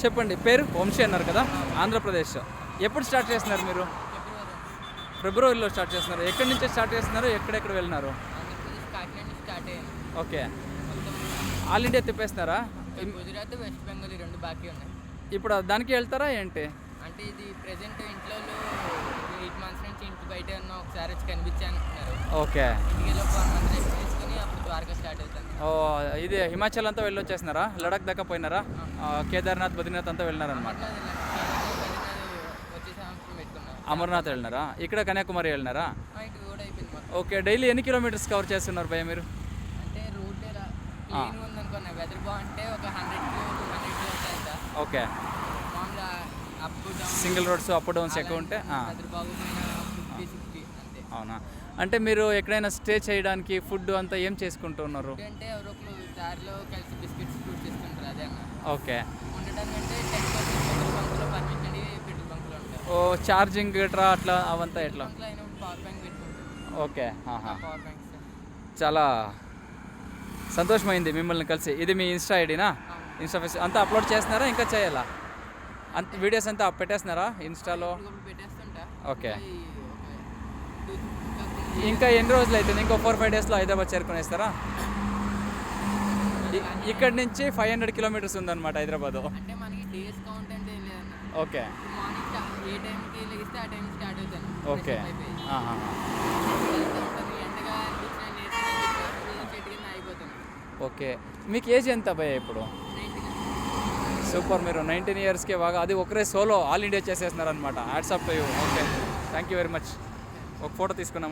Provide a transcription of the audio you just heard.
చెప్పండి పేరు వంశీ అన్నారు కదా, ఆంధ్రప్రదేశ్. ఎప్పుడు స్టార్ట్ చేస్తున్నారు మీరు? ఫిబ్రవరిలో స్టార్ట్ చేస్తున్నారు. ఎక్కడి నుంచి స్టార్ట్ చేస్తున్నారు, ఎక్కడెక్కడ వెళ్ళినారు? ఓకే, ఆల్ ఇండియా తిప్పేస్తున్నారా? గుజరాత్, వెస్ట్ బెంగాల్ ఈ రెండు బాకీ ఉన్నాయి. ఇప్పుడు దానికి వెళ్తారా ఏంటి? అంటే ఇది ప్రెసెంట్ ఇంట్లో 8 మంత్స్ నుంచి ఇంటి బయట ఉన్న ఒకసారి వచ్చి కనిపించాను అంటున్నారు. ఓకే, ఇంటికి ఒక 1 మంత్ రెస్ట్ తీసుకుని అప్పుడు ద్వారకా స్టార్ట్ అవుతాను. ఇది హిమాచల్ అంతా వెళ్ళొచ్చేస్తున్నారా? లడాక్ దాకా పోయినారా? కేదార్నాథ్, బద్రీనాథ్ అంతా వెళ్ళినారనమాట. వచ్చే సంవత్సరం పెట్టుకున్నాను. అమర్నాథ్ వెళ్ళినారా? ఇక్కడ కన్యాకుమారి వెళ్ళినారా? ఇటు కూడా అయిపోయింది మొత్తం. ఓకే, డైలీ ఎన్ని కిలోమీటర్స్ కవర్ చేస్తున్నారు భయ్య మీరు? అంటే రూట్ క్లీన్ ఉందనుకున్నా, వెదర్ బాగుంటే ఒక 100 కిలోమీటర్స్ అవుతా. ఓకే, మామూలుగా up down single roads up downs ఎక్కువ ఉంటే వెదర్ బాగుపోయినా 50-60 అంతే. అవునా? అంటే మీరు ఎక్కడైనా స్టే చేయడానికి ఫుడ్ అంతా ఏం చేసుకుంటున్నారు? అంటే ఎవరో ఒకరు దారిలో కలిసి బిస్కెట్స్ ఫ్రూట్స్ ఇస్తుంటారు, అదే అన్న. ఓకే, ఉండడానికంటే 10% పెట్రోల్ బంకులో పర్మిషన్ పెట్రోల్ బంకులో ఉంటారు. ఛార్జింగ్ గట్రా అట్లా అవంతా ఎట్లా? బంకులో అయినా పవర్ బ్యాంక్ పెట్టుకుంటారు. ఓకే, పవర్ బ్యాంక్స్ చాలా సంతోషమైంది మిమ్మల్ని కలిసి. ఇది మీ ఇన్స్టా ఐడినా? ఇన్స్టా ఫేస్ అంతా అప్లోడ్ చేస్తున్నారా, ఇంకా చేయాలా? అంత వీడియోస్ అంతా పెట్టేస్తున్నారా ఇన్స్టాలో? పెట్టేస్తుంటా. ఓకే, ఇంకా ఇంకా ఎన్ని రోజులు అవుతుంది? ఇంకో 4-5 డేస్లో హైదరాబాద్ చేరుకునేస్తారా? ఇక్కడి నుంచి 500 కిలోమీటర్స్ ఉందన్నమాట హైదరాబాదు. అంటే మనకి డేస్ కౌంట్ అంటే ఏం లేదన్న. ఓకే, మార్నింగ్ ఏ టైంకి లెగిస్తే ఆ టైం స్టార్ట్ అవుతాను. ఓకే, ఎండగా అనిపించిన చెట్టు కింద అయిపోతాను. ఓకే. మీకు ఏజ్ ఎంత భయ్య ఇప్పుడు? 90. సూపర్, మీరు 19 ఇయర్స్కే బాగా, అది ఒకరే సోలో ఆల్ ఇండియా చేసేస్తున్నారు అనమాట. Hats off to you. Okay, thank you very much. ఒక ఫోటో తీసుకున్నాము.